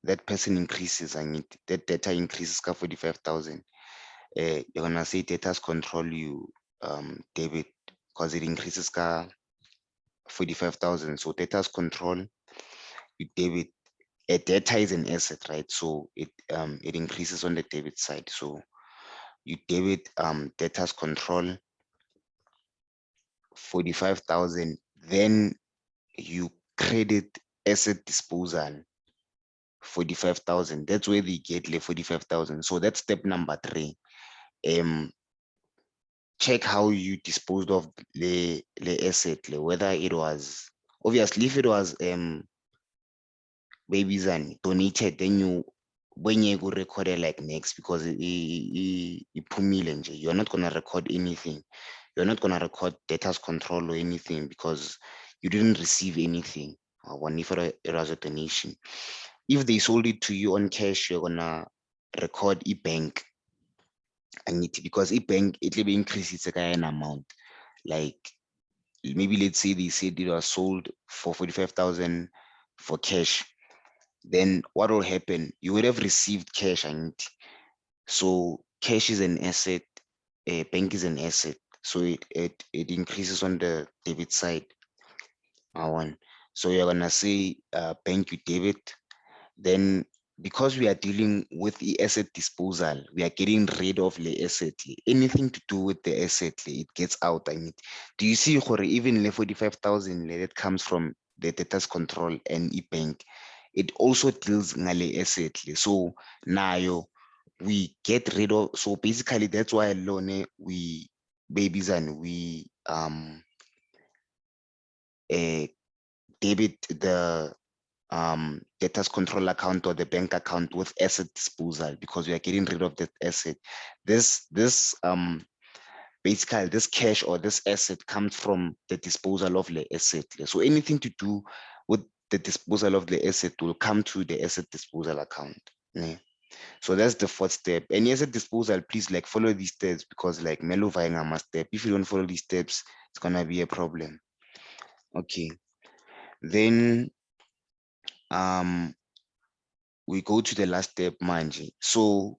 that person increases, I mean that data increases ka 45,000, you're gonna say debtors control you debit, because it increases ka 45,000. So debtors control you debit. A debtor is an asset, right? So it increases on the debit side. So you debit debtors control 45,000, then you credit asset disposal 45,000. That's where they get the 45,000. So that's step number 3. Check how you disposed of the asset, whether it was, obviously if it was babies and donated, then you, when you go record it like next, because you're not gonna record anything. You're not gonna record data's control or anything, because you didn't receive anything. When if it was a donation, if they sold it to you on cash, you're gonna record e-bank, and because e-bank it will be increased, it's an amount. Like maybe let's say they said it was sold for 45,000 for cash, then what will happen? You would have received cash, and so cash is an asset, a bank is an asset, so it increases on the debit side. So you're gonna say bank you debit, then because we are dealing with the asset disposal, we are getting rid of the asset. Anything to do with the asset, it gets out. I mean, do you see even the 45,000 that comes from the debtors control and e-bank, it also deals ngale asset. So now we get rid of, so basically that's why alone we babies and we debit the debtors control account or the bank account with asset disposal, because we are getting rid of that asset. This basically this cash or this asset comes from the disposal of the asset. So anything to do with the disposal of the asset will come to the asset disposal account. Yeah. So that's the 4th step. Any asset disposal, please like follow these steps, because like Melo Vaingama step, if you don't follow these steps, it's gonna be a problem. Okay. Then we go to the last step, Manji. So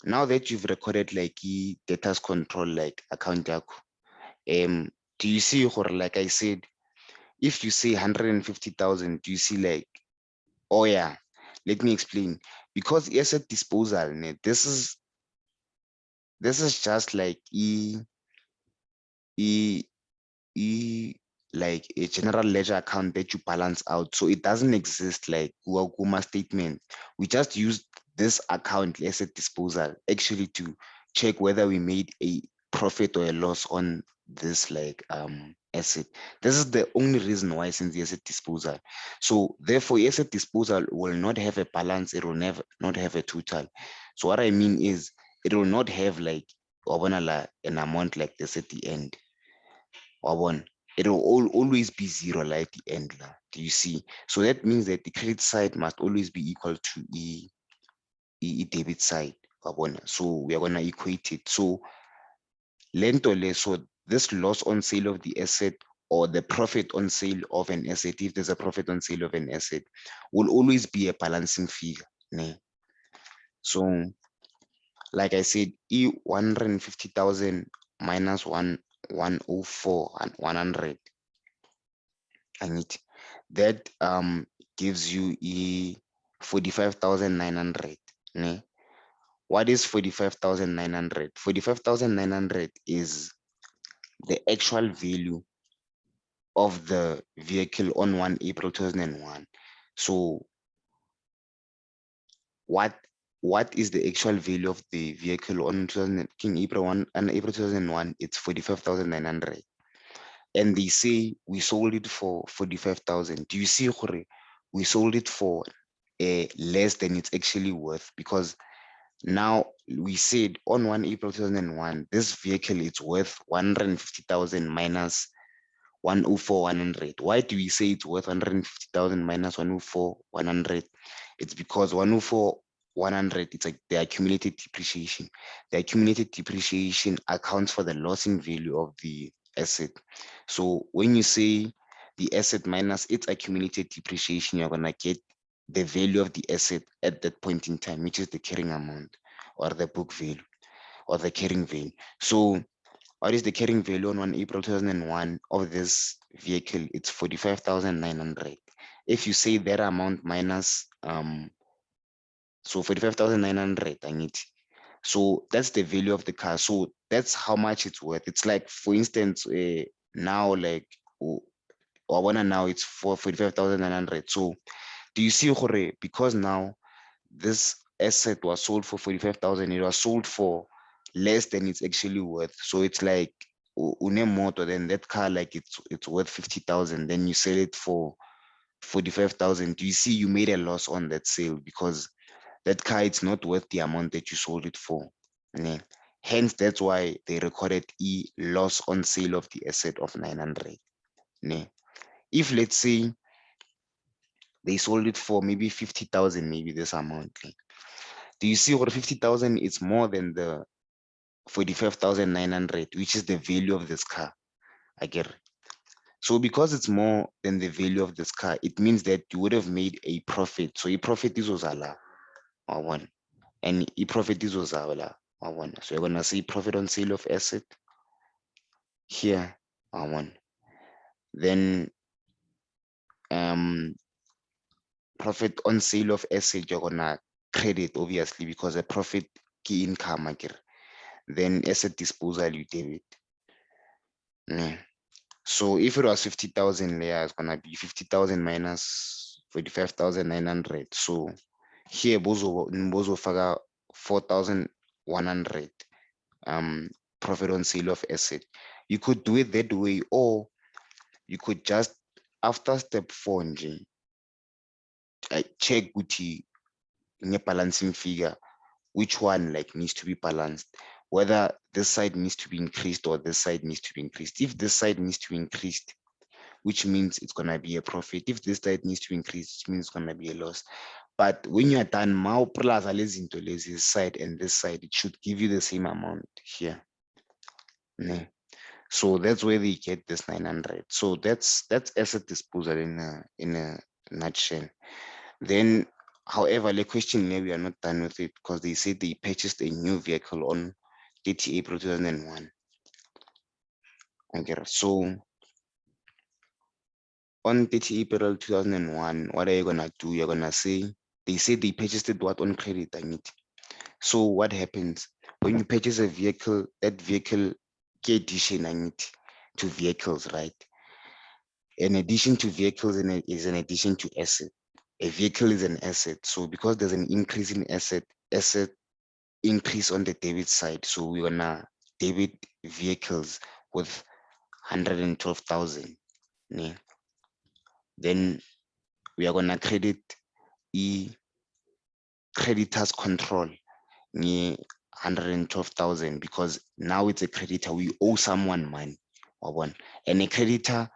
now that you've recorded like data's control, like account yako, do you see, or like I said, if you say 150,000, do you see like, oh yeah, let me explain. Because asset disposal, this is this is just like e like a general ledger account that you balance out. So it doesn't exist like Kuma statement. We just use this account asset disposal actually to check whether we made a profit or a loss on this like asset. This is the only reason why since the asset disposal. So therefore asset disposal will not have a balance, it will never not have a total. So what I mean is it will not have like an amount like this at the end. One, it will always be zero like the end. Do you see? So that means that the credit side must always be equal to debit side. So we are gonna equate it. So lento so this loss on sale of the asset or the profit on sale of an asset, if there's a profit on sale of an asset, will always be a balancing figure. Ne? So like I said, E 150,000 minus 104 and 100. And that gives you 45,900. Ne? What is 45,900? 45,900 is the actual value of the vehicle on 1 April 2001. So what is the actual value of the vehicle on April 1 and April 2001? It's 45,900. And they say we sold it for 45,000. Do you see, Jorge? We sold it for less than it's actually worth, because now we said on 1 April 2001, this vehicle is worth 150,000 minus 104 100. Why do we say it's worth 150,000 minus 104 100? It's because 104 100, it's like the accumulated depreciation. The accumulated depreciation accounts for the loss in value of the asset. So when you say the asset minus its accumulated depreciation, you're gonna get the value of the asset at that point in time, which is the carrying amount or the book value or the carrying value. So what is the carrying value on 1 April 2001 of this vehicle? It's 45,900. If you say that amount minus so 45,900, I need. So that's the value of the car. So that's how much it's worth. It's like, for instance, now like now it's for 45,900. So do you see, Jorge, because now this asset was sold for 45,000, it was sold for less than it's actually worth. So it's like une moto, then that car like it's worth 50,000, then you sell it for 45,000. Do you see you made a loss on that sale because that car it's not worth the amount that you sold it for. Ne? Hence, that's why they recorded loss on sale of the asset of 900. Ne? If let's say they sold it for maybe 50,000, maybe this amount. Do you see what 50,000 is more than the 45,900, which is the value of this car? I get it. So because it's more than the value of this car, it means that you would have made a profit. So a profit is Ozala, or one. And a profit is Ozala, or one. So you're gonna see profit on sale of asset here, or one. Then profit on sale of asset, you're gonna credit obviously because a profit key income. Then asset disposal, you debit. Yeah. So if it was 50,000 there, it's gonna be 50,000 minus 45,900. So here bozo faga 4,100 profit on sale of asset. You could do it that way, or you could just after step 4 check Guti in a balancing figure, which one like needs to be balanced, whether this side needs to be increased or this side needs to be increased. If this side needs to be increased, which means it's gonna be a profit. If this side needs to increase, it means it's gonna be a loss. But when you're done, Mao Plaza into this side and this side, it should give you the same amount here. Ne? So that's where they get this 900. So that's asset disposal in a nutshell. Then, however, the question here we are not done with it because they said they purchased a new vehicle on 30 April 2001. Okay, so on 30 April 2001, what are you gonna do? You're gonna say they said they purchased it what on credit, I need. So what happens when you purchase a vehicle, that vehicle get addition to vehicles, right? In addition to vehicles is an addition to asset. A vehicle is an asset. So because there's an increase in asset increase on the debit side. So we're gonna debit vehicles with 112,000. Yeah. Then we are gonna credit e creditors control 112,000 because now it's a creditor. We owe someone money. And a creditor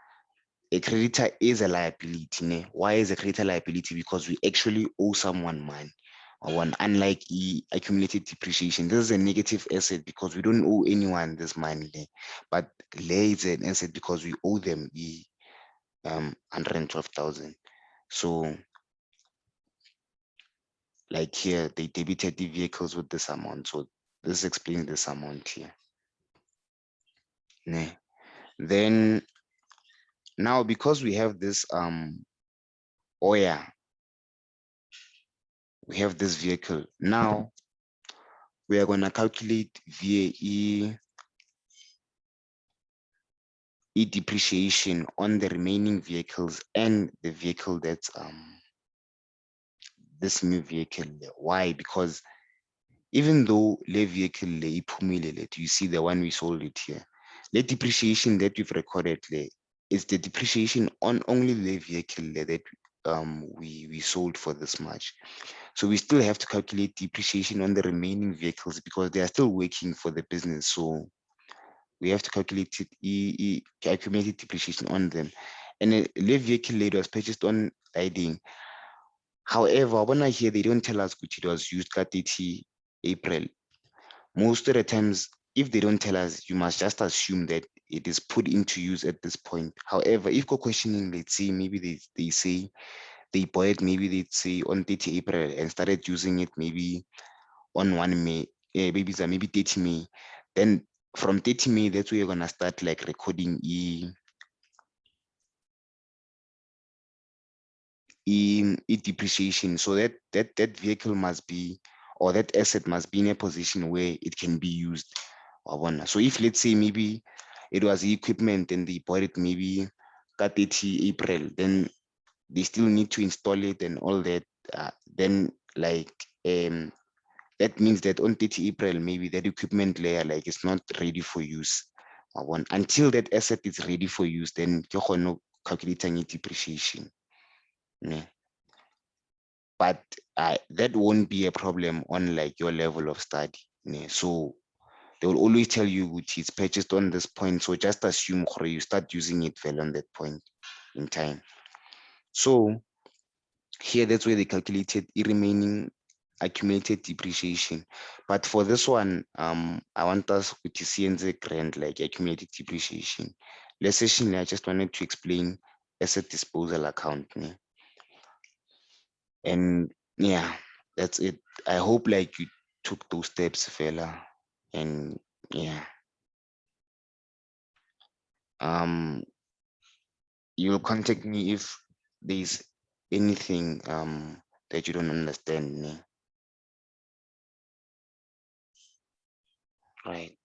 is a liability. Ne? Why is a creditor liability? Because we actually owe someone money. Unlike accumulated depreciation, this is a negative asset because we don't owe anyone this money. Ne? But lay is an asset because we owe them 112,000. So like here, they debited the vehicles with this amount. So this explains this amount here. Ne? Then now because we have this Oya, we have this vehicle. Now we are going to calculate VAE depreciation on the remaining vehicles and the vehicle that's this new vehicle. Why? Because even though the vehicle you see the one we sold it here, the depreciation that we've recorded is the depreciation on only the vehicle that we sold for this much. So we still have to calculate depreciation on the remaining vehicles because they are still working for the business. So we have to calculate accumulated depreciation on them. And the vehicle later was purchased on IDing. However, when I hear they don't tell us which it was used at 30 April. Most of the times, if they don't tell us, you must just assume that it is put into use at this point. However, if go questioning, let's say maybe they say they bought it, maybe they say on 30 April and started using it maybe on 1 May, maybe 30 May, then from 30 May, that's where you're gonna start like recording depreciation. So that vehicle must be, or that asset must be in a position where it can be used. So if let's say maybe it was equipment and they bought it maybe 30 April, then they still need to install it and all that. Then like that means that on 30 April, maybe that equipment layer like it's not ready for use. Until that asset is ready for use, then you're calculating depreciation. Yeah. But that won't be a problem on like your level of study. Yeah. So they will always tell you which is purchased on this point. So just assume you start using it well on that point in time. So here, that's where they calculated the remaining accumulated depreciation. But for this one, I want us to see in the grand like accumulated depreciation. Last session, I just wanted to explain asset disposal account. Yeah. And yeah, that's it. I hope like you took those steps, fella. And yeah, um, you'll contact me if there's anything that you don't understand. Yeah. Right.